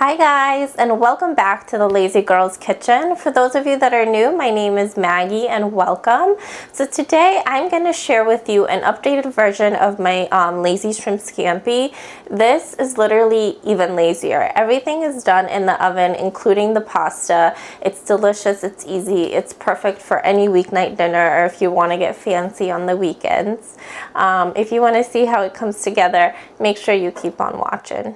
Hi guys, and welcome back to the Lazy Girls Kitchen. For those of you that are new, my name is Maggie and welcome. So today I'm going to share with you an updated version of my lazy shrimp scampi. This is literally even lazier. Everything is done in the oven, including the pasta. It's delicious, it's easy, it's perfect for any weeknight dinner or if you want to get fancy on the weekends. If you want to see how it comes together, make sure you keep on watching.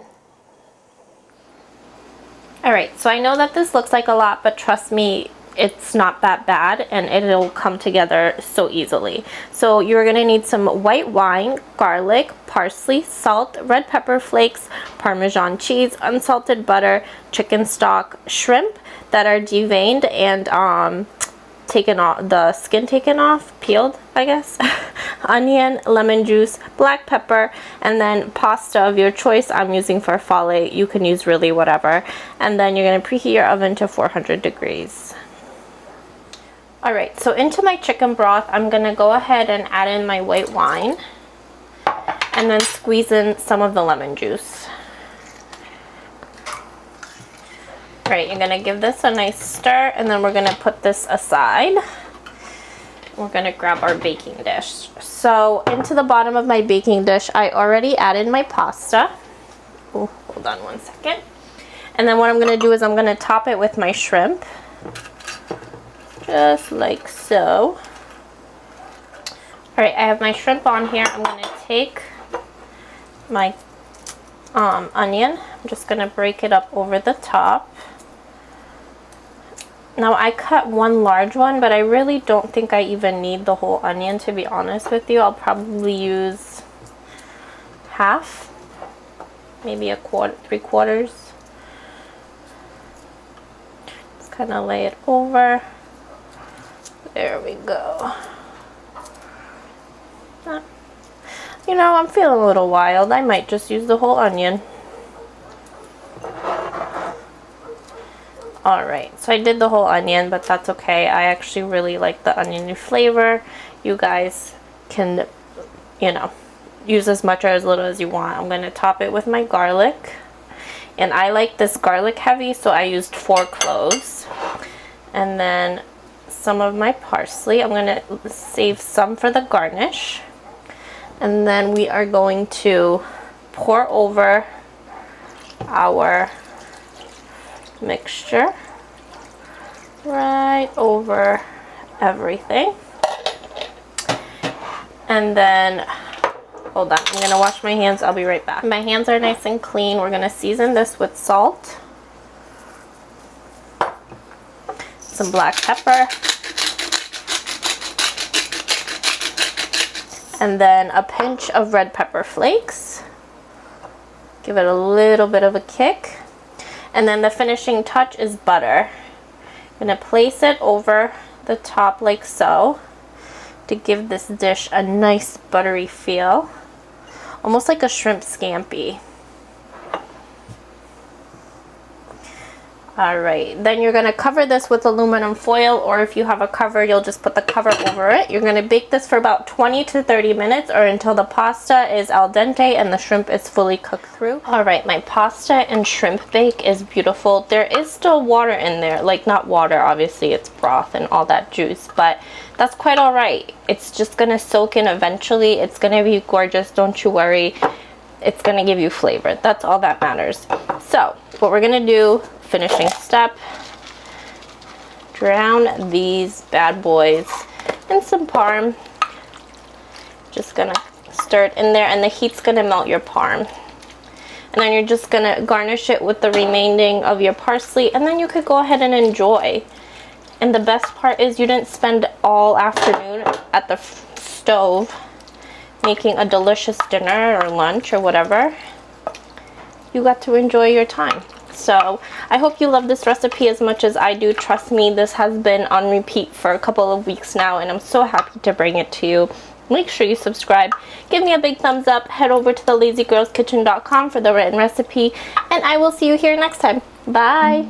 Alright, so I know that this looks like a lot, but trust me, it's not that bad and it'll come together so easily. So you're going to need some white wine, garlic, parsley, salt, red pepper flakes, Parmesan cheese, unsalted butter, chicken stock, shrimp that are deveined and taken off, the skin taken off, peeled, I guess, onion, lemon juice, black pepper, and then pasta of your choice. I'm using farfalle. You can use really whatever. And then you're going to preheat your oven to 400 degrees. Alright, so into my chicken broth, I'm going to go ahead and add in my white wine and then squeeze in some of the lemon juice. Alright, you're going to give this a nice stir and then we're going to put this aside. We're going to grab our baking dish. So into the bottom of my baking dish, I already added my pasta. Oh, hold on one second. And then what I'm going to do is I'm going to top it with my shrimp. Just like so. Alright, I have my shrimp on here. I'm going to take my onion. I'm just going to break it up over the top. Now I cut one large one, but I really don't think I even need the whole onion, to be honest with you. I'll probably use half, maybe a quarter, 3/4. Just kind of lay it over. There we go. You know, I'm feeling a little wild. I might just use the whole onion. Alright, so I did the whole onion, but that's okay. I actually really like the oniony flavor. You guys can, you know, use as much or as little as you want. I'm going to top it with my garlic. And I like this garlic heavy, so I used 4 cloves. And then some of my parsley. I'm going to save some for the garnish. And then we are going to pour over our mixture right over everything. And then hold on, I'm gonna wash my hands. I'll be right back. My hands are nice and clean. We're gonna season this with salt, some black pepper, and then a pinch of red pepper flakes. Give it a little bit of a kick. And then the finishing touch is butter. I'm going to place it over the top like so to give this dish a nice buttery feel. Almost like a shrimp scampi. Alright, then you're going to cover this with aluminum foil, or if you have a cover, you'll just put the cover over it. You're going to bake this for about 20 to 30 minutes or until the pasta is al dente and the shrimp is fully cooked through. Alright, my pasta and shrimp bake is beautiful. There is still water in there, like not water, obviously it's broth and all that juice, but that's quite alright. It's just going to soak in eventually. It's going to be gorgeous, don't you worry. It's going to give you flavor. That's all that matters. So, what we're going to do, finishing step, drown these bad boys in some parm. Just gonna stir it in there and the heat's gonna melt your parm. And then you're just gonna garnish it with the remaining of your parsley, and then you could go ahead and enjoy. And the best part is you didn't spend all afternoon at the stove making a delicious dinner or lunch or whatever. You got to enjoy your time. So I hope you love this recipe as much as I do. Trust me, this has been on repeat for a couple of weeks now and I'm so happy to bring it to you. Make sure you subscribe, give me a big thumbs up, head over to thelazygirlskitchen.com for the written recipe, and I will see you here next time. Bye!